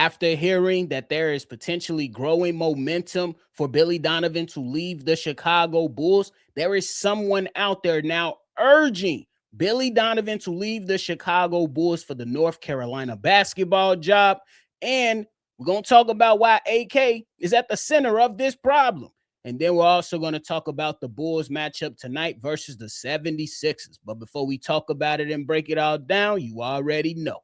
after hearing that there is potentially growing momentum for Billy Donovan to leave the Chicago Bulls, there is someone out there now urging Billy Donovan to leave the Chicago Bulls for the North Carolina basketball job. And we're going to talk about why AK is at the center of this problem. And then we're also going to talk about the Bulls matchup tonight versus the 76ers. But before we talk about it and break it all down, you already know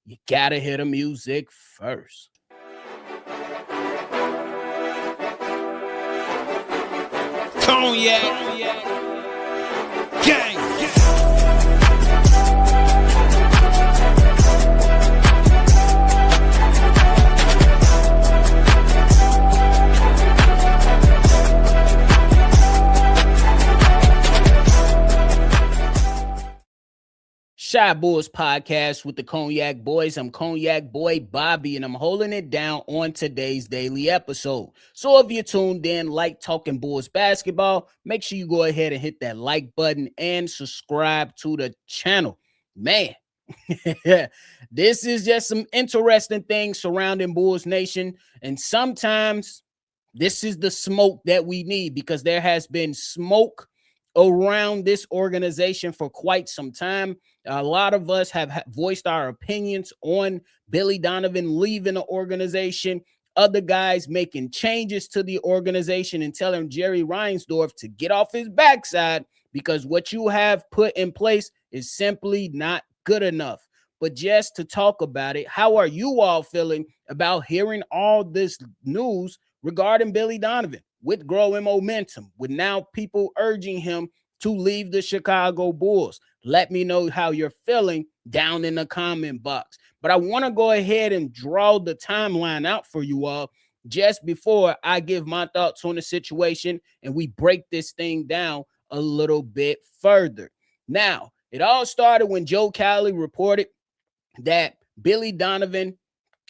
you got to hear the music first. Cognac Gang. Shy Bulls podcast with the Cognac Boys. I'm Cognac Boy Bobby, and I'm holding it down on today's daily episode. So if you're tuned in, like talking Bulls basketball, make sure you go ahead and hit that like button and subscribe to the channel. Man, this is just some interesting things surrounding Bulls Nation, and sometimes this is the smoke that we need because there has been smoke around this organization for quite some time. A lot of us have voiced our opinions on Billy Donovan leaving the organization, other guys making changes to the organization and telling Jerry Reinsdorf to get off his backside because what you have put in place is simply not good enough. But just to talk about it, how are you all feeling about hearing all this news regarding Billy Donovan with growing momentum, with now people urging him to leave the Chicago Bulls? Let me know how you're feeling down in the comment box. But I want to go ahead and draw the timeline out for you all just before I give my thoughts on the situation and we break this thing down a little bit further. Now, it all started when Joe Cowley reported that Billy Donovan,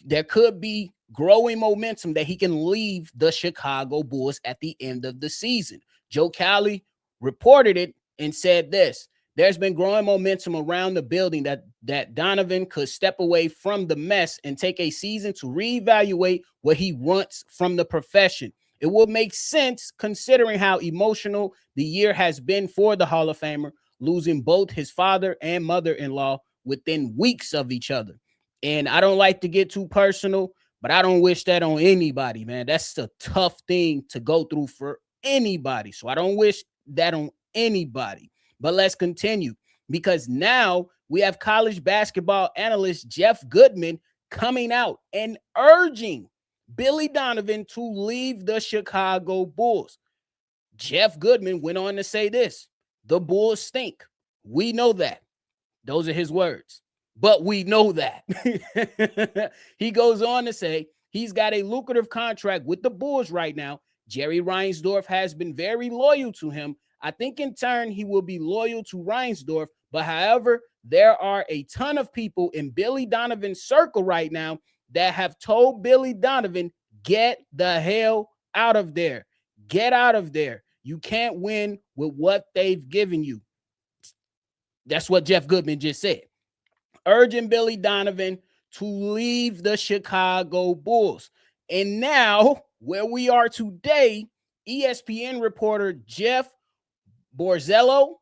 there could be growing momentum that he can leave the Chicago Bulls at the end of the season. Joe Cowley reported it and said this: there's been growing momentum around the building that Donovan could step away from the mess and take a season to reevaluate what he wants from the profession. It will make sense considering how emotional the year has been for the Hall of Famer, losing both his father and mother-in-law within weeks of each other. And I don't like to get too personal, but I don't wish that on anybody, man. That's a tough thing to go through for anybody. So I don't wish that on anybody. But let's continue, because now we have college basketball analyst Jeff Goodman coming out and urging Billy Donovan to leave the Chicago Bulls. Jeff Goodman went on to say this: the Bulls stink. We know that. Those are his words. But we know that. He goes on to say he's got a lucrative contract with the Bulls right now. Jerry Reinsdorf has been very loyal to him. I think in turn he will be loyal to Reinsdorf. But however, there are a ton of people in Billy Donovan's circle right now that have told Billy Donovan, get the hell out of there. Get out of there. You can't win with what they've given you. That's what Jeff Goodman just said, urging Billy Donovan to leave the Chicago Bulls. And now, where we are today, ESPN reporter Jeff Borzello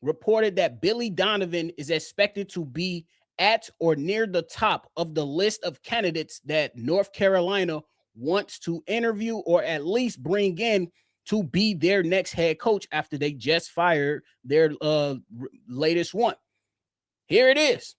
reported that Billy Donovan is expected to be at or near the top of the list of candidates that North Carolina wants to interview or at least bring in to be their next head coach after they just fired their latest one. Here it is.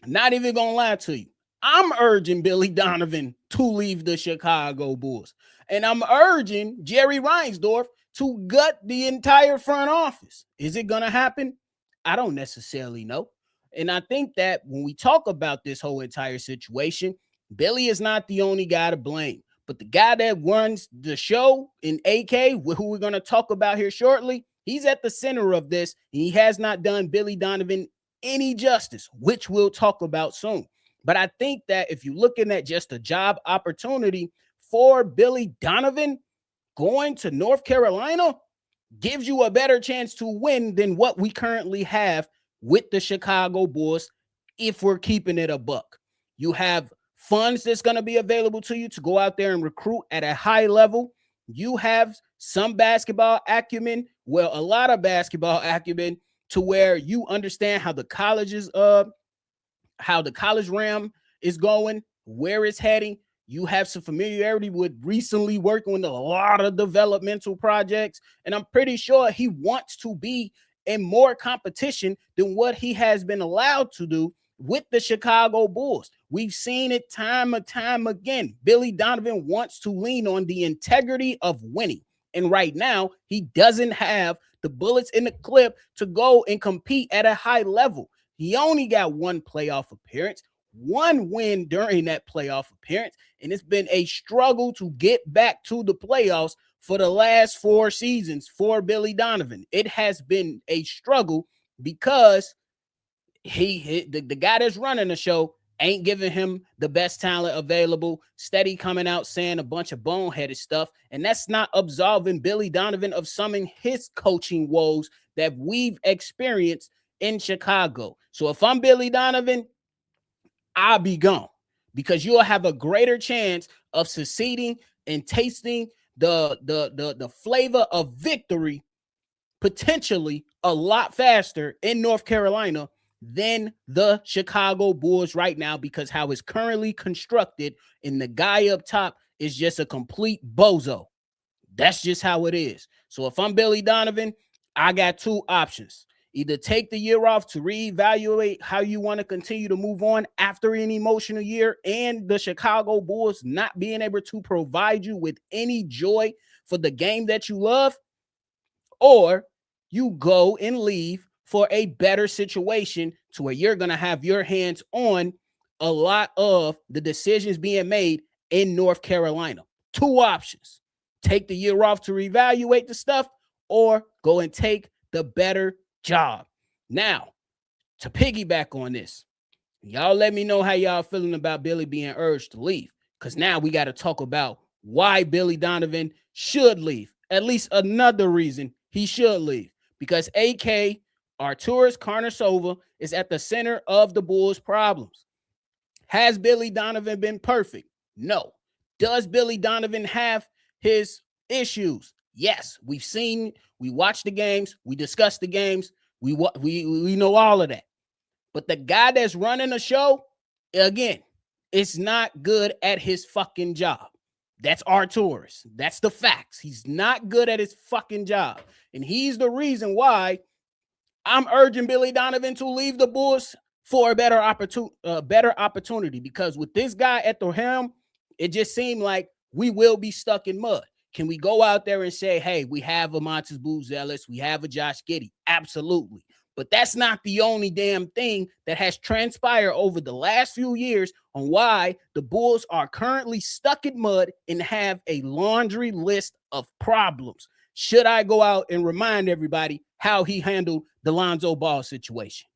Not even gonna lie to you. I'm urging Billy Donovan to leave the Chicago Bulls. And I'm urging Jerry Reinsdorf to gut the entire front office. Is it gonna happen? I don't necessarily know. And I think that when we talk about this whole entire situation, Billy is not the only guy to blame. But the guy that runs the show in AK, who we're going to talk about here shortly, he's at the center of this, and he has not done Billy Donovan any justice, which we'll talk about soon. But I think that if you're looking at just a job opportunity for Billy Donovan, going to North Carolina gives you a better chance to win than what we currently have with the Chicago Bulls if we're keeping it a buck. You have funds that's going to be available to you to go out there and recruit at a high level. You have some basketball acumen, well, a lot of basketball acumen, to where you understand how the college realm is going, where it's heading. You have some familiarity with recently working with a lot of developmental projects, and I'm pretty sure he wants to be in more competition than what he has been allowed to do with the Chicago Bulls. We've seen it time and time again. Billy Donovan wants to lean on the integrity of winning. And right now, he doesn't have the bullets in the clip to go and compete at a high level. He only got one playoff appearance, one win during that playoff appearance, and it's been a struggle to get back to the playoffs for the last 4 seasons for Billy Donovan. It has been a struggle because the guy that's running the show ain't giving him the best talent available, steady coming out saying a bunch of boneheaded stuff, and that's not absolving Billy Donovan of some of his coaching woes that we've experienced in Chicago. So if I'm Billy Donovan, I'll be gone, because you'll have a greater chance of succeeding and tasting the flavor of victory potentially a lot faster in North Carolina than the Chicago Bulls right now, because how it's currently constructed and the guy up top is just a complete bozo. That's just how it is. So if I'm Billy Donovan, I got 2 options. Either take the year off to reevaluate how you want to continue to move on after an emotional year and the Chicago Bulls not being able to provide you with any joy for the game that you love, or you go and leave for a better situation to where you're going to have your hands on a lot of the decisions being made in North Carolina. 2 options. Take the year off to reevaluate the stuff, or go and take the better job. Now, to piggyback on this, y'all let me know how y'all feeling about Billy being urged to leave, because now we got to talk about why Billy Donovan should leave. At least another reason he should leave, because AK Arturas Karnisovas is at the center of the Bulls' problems. Has Billy Donovan been perfect? No. Does Billy Donovan have his issues? Yes. We've seen, we watched the games, we discussed the games, we know all of that. But the guy that's running the show, again, is not good at his fucking job. That's Arturas. That's the facts. He's not good at his fucking job. And he's the reason why I'm urging Billy Donovan to leave the Bulls for a better opportunity, because with this guy at the helm, it just seemed like we will be stuck in mud. Can we go out there and say, hey, we have a Montes Buzelis, we have a Josh Giddey? Absolutely. But that's not the only damn thing that has transpired over the last few years on why the Bulls are currently stuck in mud and have a laundry list of problems. Should I go out and remind everybody how he handled the Lonzo Ball situation?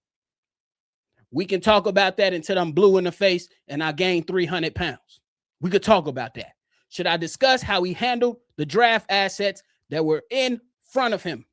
We can talk about that until I'm blue in the face and I gain 300 pounds. We could talk about that. Should I discuss how he handled the draft assets that were in front of him?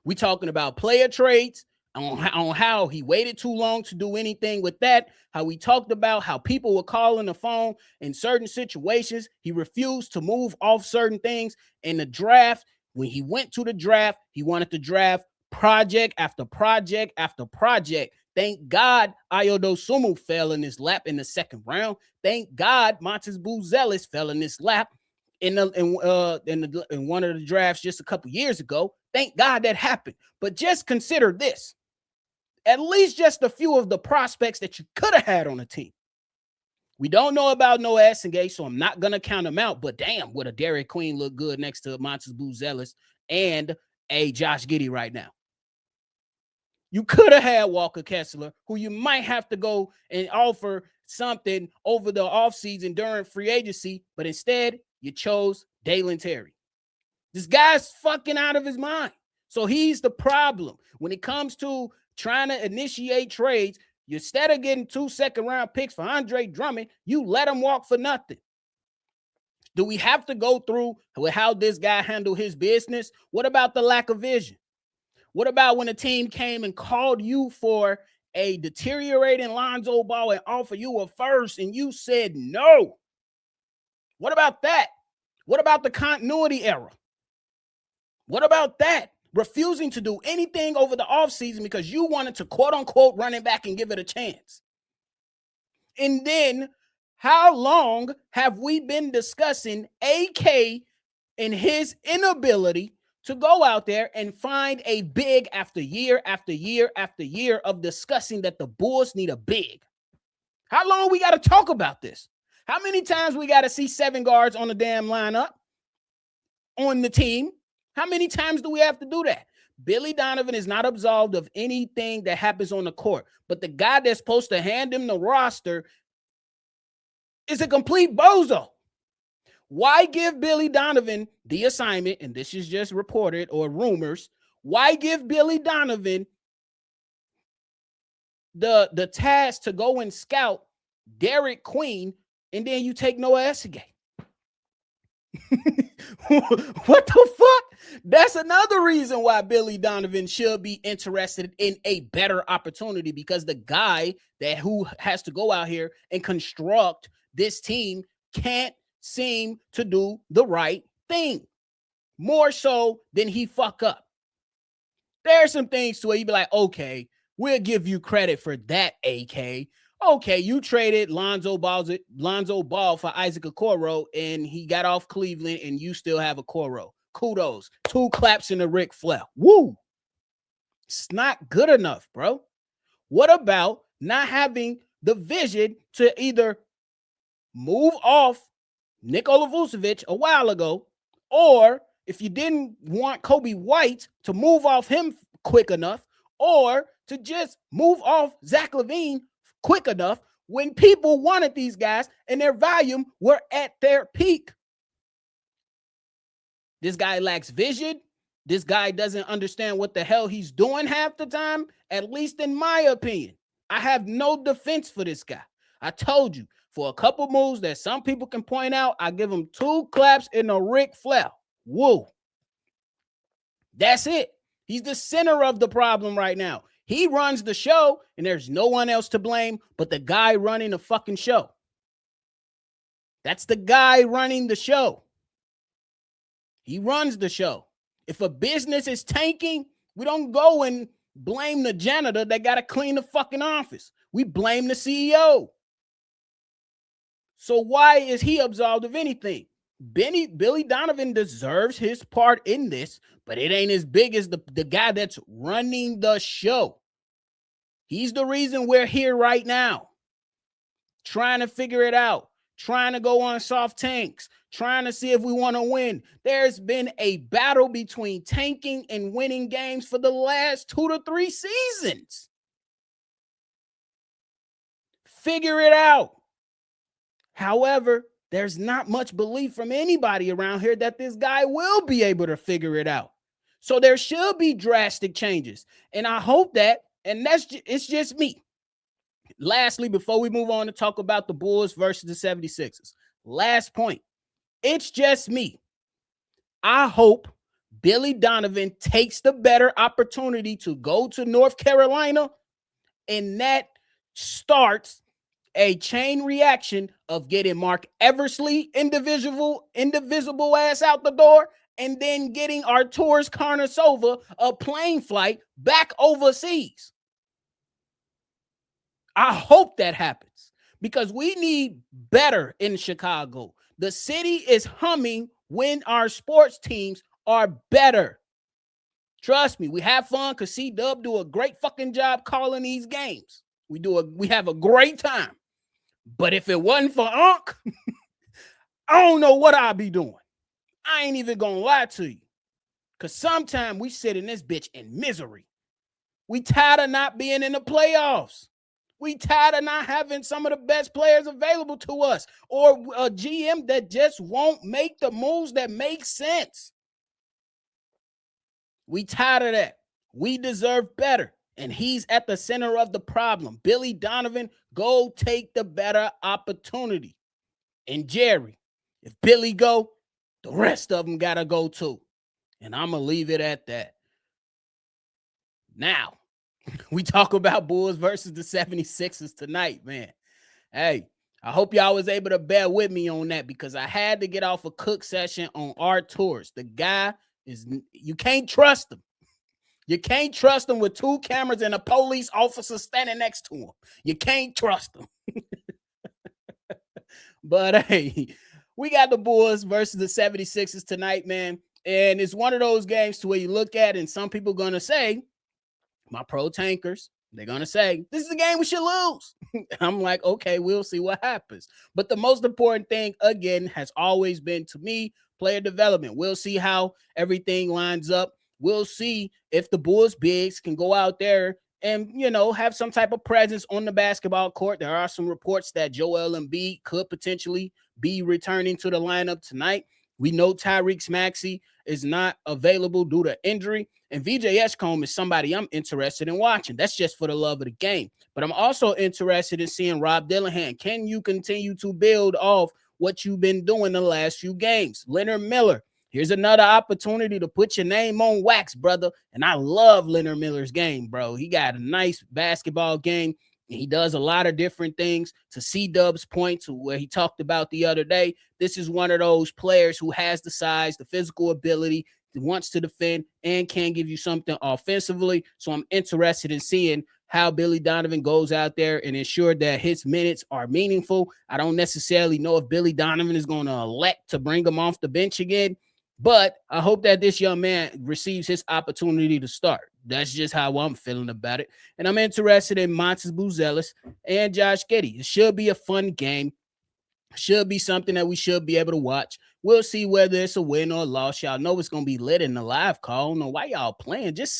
We talking about player trades, on how he waited too long to do anything with that, how we talked about how people were calling the phone in certain situations. He refused to move off certain things in the draft. When he went to the draft, he wanted to draft project after project after project. Thank God Ayo Dosunmu fell in his lap in the 2nd round. Thank God Montes Buzelis fell in his lap in one of the drafts just a couple years ago. Thank God that happened. But just consider this. At least just a few of the prospects that you could have had on the team. We don't know about Noah Essengate, so I'm not going to count him out. But damn, would a Derek Queen look good next to Montes Buzelis and a Josh Giddey right now? You could have had Walker Kessler, who you might have to go and offer something over the offseason during free agency, but instead you chose Dalen Terry. This guy's fucking out of his mind. So he's the problem. When it comes to trying to initiate trades, instead of getting 2 second-round picks for Andre Drummond, you let him walk for nothing. Do we have to go through with how this guy handled his business? What about the lack of vision? What about when a team came and called you for a deteriorating Lonzo Ball and offer you a first, and you said no. What about that? What about the continuity era? What about that? Refusing to do anything over the offseason because you wanted to quote unquote run it back and give it a chance. And then how long have we been discussing AK and his inability to go out there and find a big after year after year after year of discussing that the Bulls need a big? How long we got to talk about this? How many times we got to see 7 guards on the damn lineup on the team? How many times do we have to do that? Billy Donovan is not absolved of anything that happens on the court, but the guy that's supposed to hand him the roster is a complete bozo. Why give Billy Donovan the assignment, and this is just reported or rumors, why give Billy Donovan the task to go and scout Derek Queen, and then you take Noah Essegay? What the fuck? That's another reason why Billy Donovan should be interested in a better opportunity, because the guy who has to go out here and construct this team can't seem to do the right thing, more so than he fuck up. There are some things to where you be like, okay, we'll give you credit for that, AK. Okay, you traded Lonzo Ball for Isaac Okoro, and he got off Cleveland, and you still have Okoro. Kudos. 2 claps in the Ric Flair. Woo! It's not good enough, bro. What about not having the vision to either move off Nikola Vucevic a while ago, or if you didn't want Kobe White, to move off him quick enough, or to just move off Zach LaVine quick enough when people wanted these guys and their volume were at their peak? This guy lacks vision. This guy doesn't understand what the hell he's doing half the time, at least in my opinion. I have no defense for this guy. I told you, for a couple moves that some people can point out, I give him 2 claps in a Ric Flair. Woo. That's it. He's the center of the problem right now. He runs the show, and there's no one else to blame but the guy running the fucking show. That's the guy running the show. He runs the show. If a business is tanking, we don't go and blame the janitor that got to clean the fucking office. We blame the CEO. So why is he absolved of anything? Billy Donovan deserves his part in this, but it ain't as big as the guy that's running the show. He's the reason we're here right now, trying to figure it out, trying to go on soft tanks, trying to see if we want to win. There's been a battle between tanking and winning games for the last 2 to 3 seasons. Figure it out. However, there's not much belief from anybody around here that this guy will be able to figure it out. So there should be drastic changes. And I hope that, and it's just me. Lastly, before we move on to talk about the Bulls versus the 76ers, last point, it's just me. I hope Billy Donovan takes the better opportunity to go to North Carolina, and that starts a chain reaction of getting Mark Eversley indivisible ass out the door, and then getting Arturas Karnisovas a plane flight back overseas. I hope that happens, because we need better in Chicago. The city is humming when our sports teams are better. Trust me, we have fun because C-Dub do a great fucking job calling these games. We have a great time. But if it wasn't for Unc, I don't know what I'd be doing. I ain't even gonna lie to you. Because sometimes we sit in this bitch in misery. We tired of not being in the playoffs. We tired of not having some of the best players available to us, or a GM that just won't make the moves that make sense. We tired of that. We deserve better. And he's at the center of the problem. Billy Donovan, go take the better opportunity. And Jerry, if Billy go, the rest of them got to go too. And I'm going to leave it at that. Now, We talk about Bulls versus the 76ers tonight, man. Hey, I hope y'all was able to bear with me on that because I had to get off a cook session on our tours. The guy is, you can't trust him. You can't trust him with 2 cameras and a police officer standing next to him. You can't trust him. But hey, we got the Bulls versus the 76ers tonight, man. And it's one of those games to where you look at and some people going to say, my pro tankers, they're going to say, this is a game we should lose. I'm like, okay, we'll see what happens. But the most important thing, again, has always been to me, player development. We'll see how everything lines up. We'll see if the Bulls bigs can go out there and, have some type of presence on the basketball court. There are some reports that Joel Embiid could potentially be returning to the lineup tonight. We know Tyrese Maxey is not available due to injury. And VJ Edgecombe is somebody I'm interested in watching. That's just for the love of the game. But I'm also interested in seeing Rob Dillingham. Can you continue to build off what you've been doing the last few games? Leonard Miller, here's another opportunity to put your name on wax, brother. And I love Leonard Miller's game, bro. He got a nice basketball game. He does a lot of different things. To C-Dub's point, to where he talked about the other day, this is one of those players who has the size, the physical ability, wants to defend, and can give you something offensively. So I'm interested in seeing how Billy Donovan goes out there and ensure that his minutes are meaningful. I don't necessarily know if Billy Donovan is going to elect to bring him off the bench again, but I hope that this young man receives his opportunity to start. That's just how I'm feeling about it. And I'm interested in Montes Buzelis and Josh Giddey. It should be a fun game. Should be something that we should be able to watch. We'll see whether it's a win or a loss. Y'all know it's going to be lit in the live call. I don't know why y'all playing. Just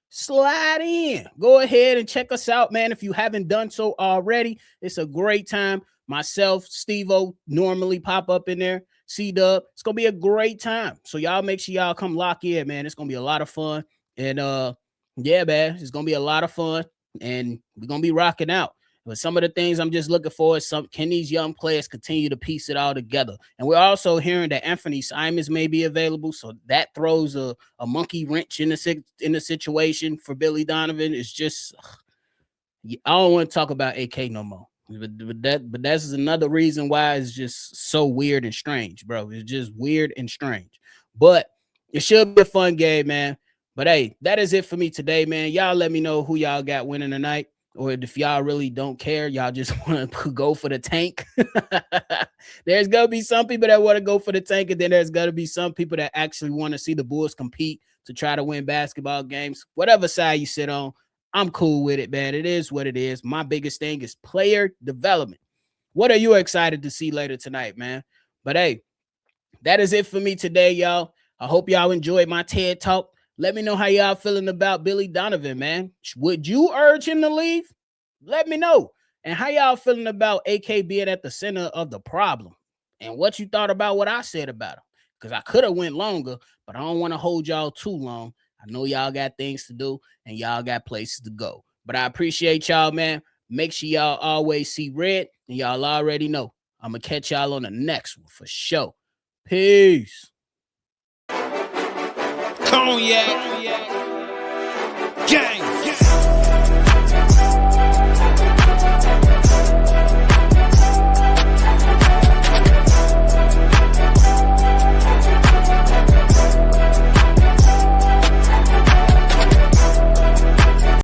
slide in. Go ahead and check us out, man. If you haven't done so already, it's a great time. Myself, Steve-O normally pop up in there. C-Dub. It's going to be a great time. So y'all make sure y'all come lock in, man. It's going to be a lot of fun. And yeah, man, it's going to be a lot of fun. And we're going to be rocking out. But some of the things I'm just looking for is can these young players continue to piece it all together? And we're also hearing that Anthony Simons may be available. So that throws a monkey wrench in the situation for Billy Donovan. It's just, I don't want to talk about AK no more. But that's another reason why it's just so weird and strange, bro. It's just weird and strange. But it should be a fun game, man. But hey, that is it for me today, man. Y'all let me know who y'all got winning tonight. Or if y'all really don't care, y'all just want to go for the tank. There's going to be some people that want to go for the tank, and then there's going to be some people that actually want to see the Bulls compete to try to win basketball games. Whatever side you sit on, I'm cool with it, man. It is what it is. My biggest thing is player development. What are you excited to see later tonight, man? But hey, that is it for me today, y'all. I hope y'all enjoyed my TED Talk. Let me know how y'all feeling about Billy Donovan, man. Would you urge him to leave? Let me know. And how y'all feeling about AK being at the center of the problem? And what you thought about what I said about him? Because I could have went longer, but I don't want to hold y'all too long. I know y'all got things to do and y'all got places to go. But I appreciate y'all, man. Make sure y'all always see red, and y'all already know. I'm going to catch y'all on the next one for sure. Peace. Cognac.